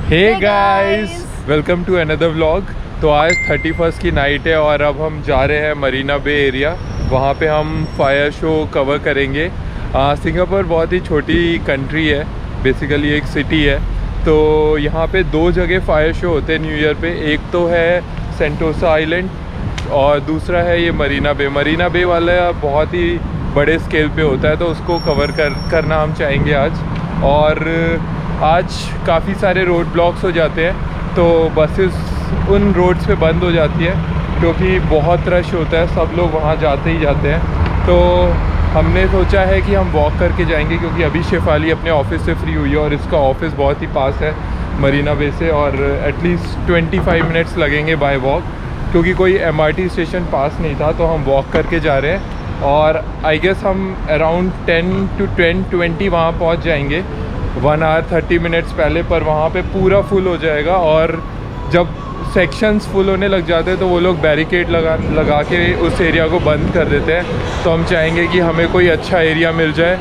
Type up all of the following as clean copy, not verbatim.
Hey guys, welcome to another vlog. तो आज 31st की नाइट है और अब हम जा रहे हैं मरीना बे एरिया। वहाँ पे हम फायर शो कवर करेंगे। सिंगापुर बहुत ही छोटी कंट्री है, बेसिकली एक सिटी है। तो यहाँ पे दो जगह फायर शो होते हैं न्यू ईयर पे। एक तो है सेंटोसा आइलैंड और दूसरा है ये मरीना बे। मरीना बे वाला बहुत ही बड़े स्केल पे होता है, तो उसको कवर करना हम चाहेंगे आज। और आज काफ़ी सारे रोड ब्लॉक्स हो जाते हैं, तो बसेस उन रोड्स पे बंद हो जाती है क्योंकि बहुत रश होता है, सब लोग वहाँ जाते ही जाते हैं। तो हमने सोचा है कि हम वॉक करके जाएंगे क्योंकि अभी शेफाली अपने ऑफिस से फ्री हुई है और इसका ऑफिस बहुत ही पास है मरीना बे से, और एटलीस्ट 25 मिनट्स लगेंगे बाय वॉक क्योंकि कोई MRT स्टेशन पास नहीं था। तो हम वॉक करके जा रहे हैं और आई गेस हम अराउंड 10 to 20 वहाँ पहुँच जाएंगे 1 hour 30 minutes पहले। पर वहाँ पे पूरा फुल हो जाएगा और जब सेक्शंस फुल होने लग जाते हैं तो वो लोग बैरिकेड लगा के उस एरिया को बंद कर देते हैं। तो हम चाहेंगे कि हमें कोई अच्छा एरिया मिल जाए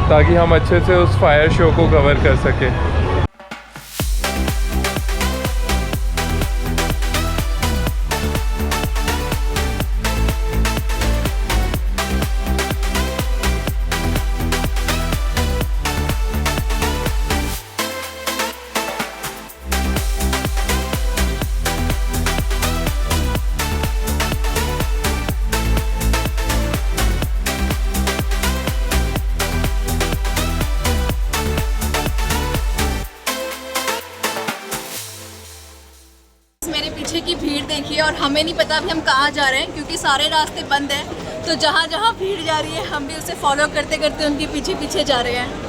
ताकि हम अच्छे से उस फायर शो को कवर कर सकें। मेरे पीछे की भीड़ देखिए और हमें नहीं पता अभी हम कहाँ जा रहे हैं क्योंकि सारे रास्ते बंद हैं। तो जहाँ जहाँ भीड़ जा रही है हम भी उसे फॉलो करते करते उनके पीछे पीछे जा रहे हैं।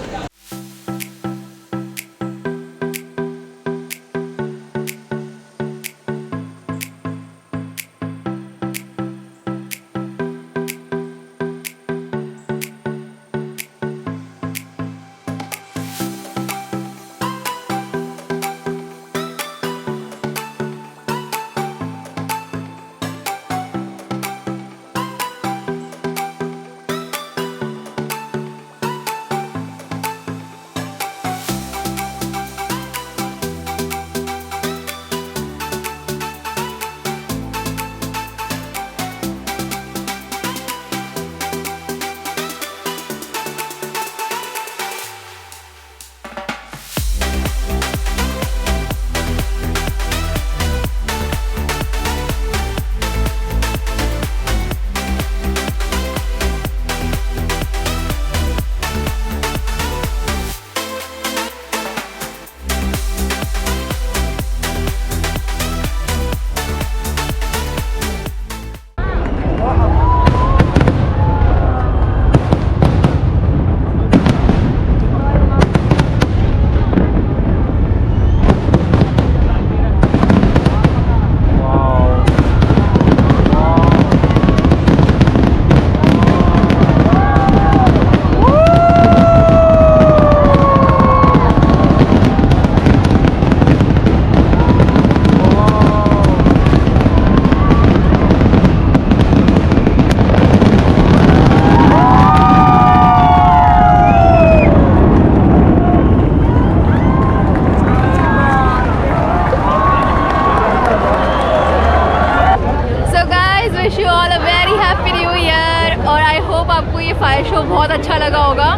और आई होप आपको ये फायर शो बहुत अच्छा लगा होगा।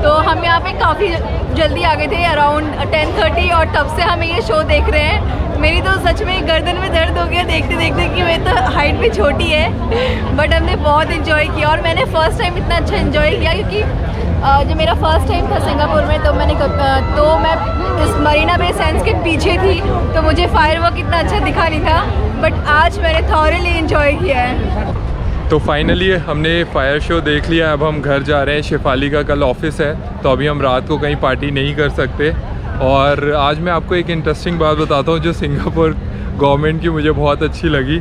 तो हम यहाँ पे काफ़ी जल्दी आ गए थे अराउंड 10:30 और तब से हम ये शो देख रहे हैं। मेरी तो सच में गर्दन में दर्द हो गया देखते देखते कि मेरी तो हाइट भी छोटी है, बट हमने बहुत इन्जॉय किया। और मैंने फ़र्स्ट टाइम इतना अच्छा इन्जॉय किया क्योंकि जो मेरा फ़र्स्ट टाइम था सिंगापुर में, तो मैं इस मरीना बे सैंड्स के पीछे थी, तो मुझे फायरवर्क इतना अच्छा दिखा नहीं था, बट आज मैंने थॉरली इन्जॉय किया है। तो फाइनली हमने फायर शो देख लिया। अब हम घर जा रहे हैं। शेफाली का कल ऑफिस है, तो अभी हम रात को कहीं पार्टी नहीं कर सकते। और आज मैं आपको एक इंटरेस्टिंग बात बताता हूँ जो सिंगापुर गवर्नमेंट की मुझे बहुत अच्छी लगी।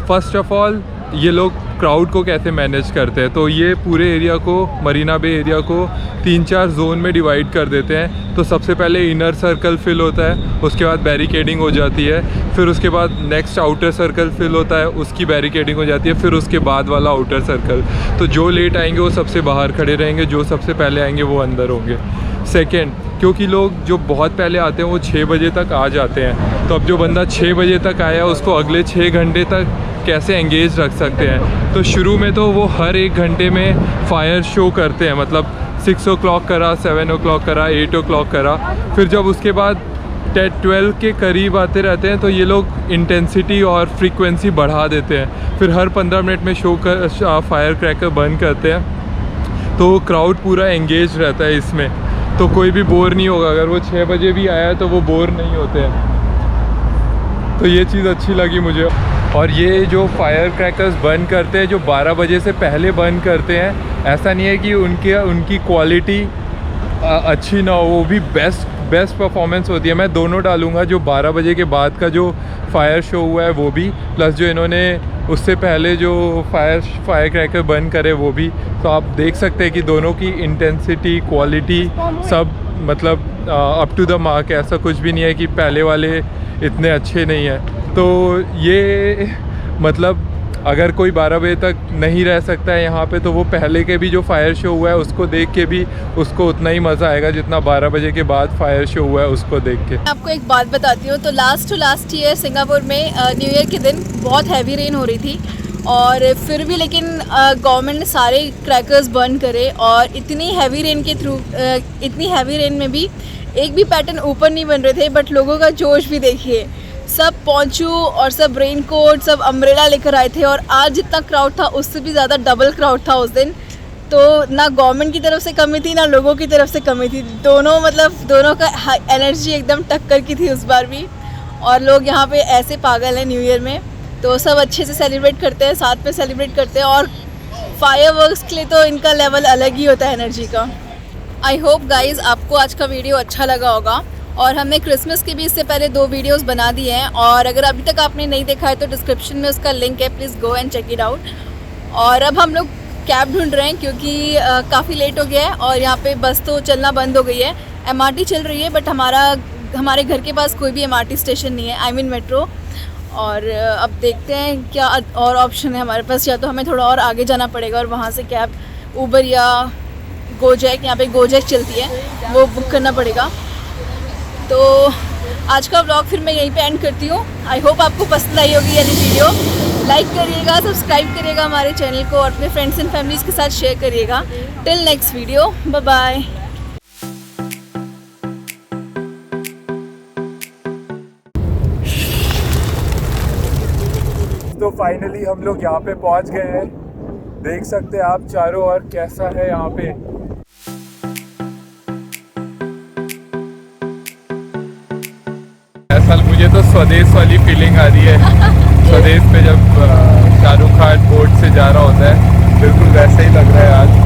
फ़र्स्ट ऑफ़ ऑल ये लोग क्राउड को कैसे मैनेज करते हैं। तो ये पूरे एरिया को, मरीना बे एरिया को 3-4 जोन में डिवाइड कर देते हैं। तो सबसे पहले इनर सर्कल फिल होता है, उसके बाद बैरिकेडिंग हो जाती है, फिर उसके बाद नेक्स्ट आउटर सर्कल फिल होता है, उसकी बैरिकेडिंग हो जाती है, फिर उसके बाद वाला आउटर सर्कल। तो जो लेट आएंगे वो सबसे बाहर खड़े रहेंगे, जो सबसे पहले आएंगे वो अंदर होंगे। सेकेंड, क्योंकि लोग जो बहुत पहले आते हैं वो 6 बजे तक आ जाते हैं। तो अब जो बंदा 6 बजे तक आया उसको अगले 6 घंटे तक कैसे एंगेज रख सकते हैं। तो शुरू में तो वो हर 1 घंटे में फायर शो करते हैं, मतलब 6 o'clock करा, 7 o'clock करा, 8 o'clock करा। फिर जब उसके बाद 10-12 के करीब आते रहते हैं तो ये लोग इंटेंसिटी और फ्रीक्वेंसी बढ़ा देते हैं। फिर हर 15 मिनट में शो कर फायर क्रैकर बंद करते हैं, तो क्राउड पूरा एंगेज रहता है इसमें। तो कोई भी बोर नहीं होगा, अगर वो 6 बजे भी आया तो वो बोर नहीं होते हैं। तो ये चीज़ अच्छी लगी मुझे। और ये जो फायर क्रैकर्स बंद करते हैं, जो 12 बजे से पहले बंद करते हैं, ऐसा नहीं है कि उनकी क्वालिटी अच्छी ना हो, वो भी बेस्ट परफॉर्मेंस होती है। मैं दोनों डालूंगा, जो 12 बजे के बाद का जो फायर शो हुआ है वो भी, प्लस जो इन्होंने उससे पहले जो फायर क्रैकर बंद करे वो भी। तो आप देख सकते हैं कि दोनों की इंटेंसिटी, क्वालिटी सब मतलब अप टू द मार्क है। ऐसा कुछ भी नहीं है कि पहले वाले इतने अच्छे नहीं हैं। तो ये मतलब अगर कोई 12 बजे तक नहीं रह सकता है यहाँ पे, तो वो पहले के भी जो फायर शो हुआ है उसको देख के भी उसको उतना ही मज़ा आएगा जितना 12 बजे के बाद फायर शो हुआ है उसको देख के। आपको एक बात बताती हूँ, तो लास्ट ईयर सिंगापुर में न्यू ईयर के दिन बहुत हैवी रेन हो रही थी, और फिर भी लेकिन गवर्नमेंट ने सारे क्रैकर्स बर्न करे, और इतनी हैवी रेन में भी एक भी पैटर्न ऊपर नहीं बन रहे थे। बट लोगों का जोश भी देखिए, सब पहुँचू और सब रेन कोट, सब अम्ब्रेला लेकर आए थे। और आज जितना क्राउड था उससे भी ज़्यादा डबल क्राउड था उस दिन। तो ना गवर्नमेंट की तरफ से कमी थी, ना लोगों की तरफ से कमी थी। दोनों का एनर्जी एकदम टक्कर की थी उस बार भी। और लोग यहाँ पे ऐसे पागल हैं न्यू ईयर में, तो सब अच्छे से सेलिब्रेट करते हैं, साथ में सेलिब्रेट करते हैं। और फायरवर्क्स के लिए तो इनका लेवल अलग ही होता है एनर्जी का। आई होप गाइज़ आपको आज का वीडियो अच्छा लगा होगा। और हमने क्रिसमस के भी इससे पहले 2 वीडियोस बना दिए हैं, और अगर अभी तक आपने नहीं देखा है तो डिस्क्रिप्शन में उसका लिंक है, please go and check it out. और अब हम लोग कैब ढूंढ रहे हैं क्योंकि काफ़ी लेट हो गया है, और यहाँ पे बस तो चलना बंद हो गई है। MRT चल रही है, बट हमारे घर के पास कोई भी MRT स्टेशन नहीं है, आई मीन मेट्रो। और अब देखते हैं क्या और ऑप्शन है हमारे पास। या तो हमें थोड़ा और आगे जाना पड़ेगा और वहाँ से कैब, ऊबर या गोजैक, यहाँ पे गोजैक चलती है, वो बुक करना पड़ेगा। तो आज का व्लॉग फिर मैं यहीं पे एंड करती हूँ। आई होप आपको पसंद आई होगी ये वीडियो। लाइक करिएगा, सब्सक्राइब करिएगा हमारे चैनल को, और अपने फ्रेंड्स एंड फैमिलीज़ के साथ शेयर करिएगा। Till next video, bye bye. तो फाइनली हम लोग यहाँ पे पहुँच गए हैं। देख सकते हैं आप चारों ओर कैसा है यहाँ पे। ऐसा मुझे तो स्वदेश वाली फीलिंग आ रही है। स्वदेश में जब शाहरुख खान बोट से जा रहा होता है, बिल्कुल वैसे ही लग रहा है आज।